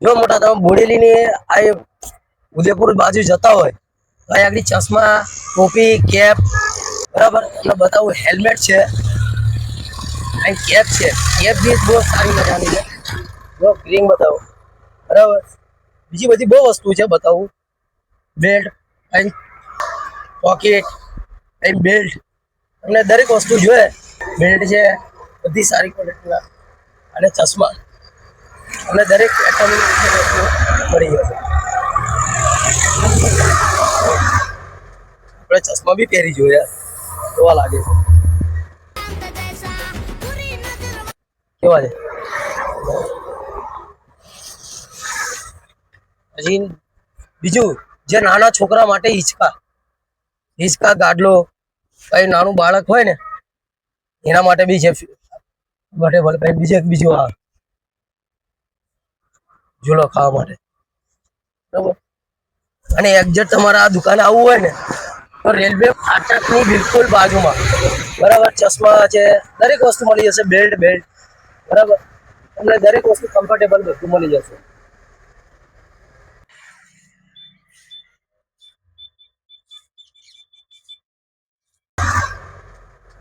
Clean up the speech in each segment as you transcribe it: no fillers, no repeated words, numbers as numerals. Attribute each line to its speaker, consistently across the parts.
Speaker 1: જો મોટા તમે બોડેલીની આ ઉદયપુર બાજુ જતા હોય તો અહીં આગળ ચશ્મા ટોપી કેપ બરાબર એટલે બતાવું હેલ્મેટ છે અહીં કેપ છે કેપ બી બહુ સારી મજાની છે જો ગ્રીન બતાવો બરાબર બીજી બધી બહુ વસ્તુ છે બતાવું બેલ્ટ અહીં પોકેટ અહીં બેલ્ટ તમને દરેક વસ્તુ જોઈએ બેલ્ટ છે બધી સારી ક્વોલિટીના અને ચશ્મા અને દરેક આઈટમ મળી જશે આપણે ચશ્મા બી પહેરી જોઈએ કેવા લાગે છે કેવા છે પછી બીજું જે નાના છોકરા માટે હિંચકા ગાડલો કઈ નાનું બાળક હોય ને એના માટે બી છે બીજું આ ઝૂલો ખાવા માટે બરાબર અને એક્ઝેક્ટ તમારે આ દુકાને આવવું હોય ને તો રેલવે ફાટકની બિલકુલ બાજુમાં બરાબર ચશ્મા છે દરેક વસ્તુ મળી જશે બેલ્ટ બરાબર તમને દરેક વસ્તુ કમ્ફર્ટેબલ બધું મળી જશે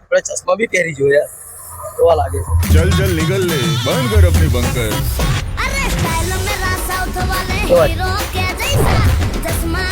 Speaker 1: આપણે ચશ્મા બી પહેરી જોઈએ કેવા લાગે છે
Speaker 2: चल चल निकल ले बंद कर अपनी बंकर
Speaker 3: अरे स्टाइल मेरा साउथ वाले
Speaker 1: કેવા છે?
Speaker 3: हीरो के जैसा चश्मा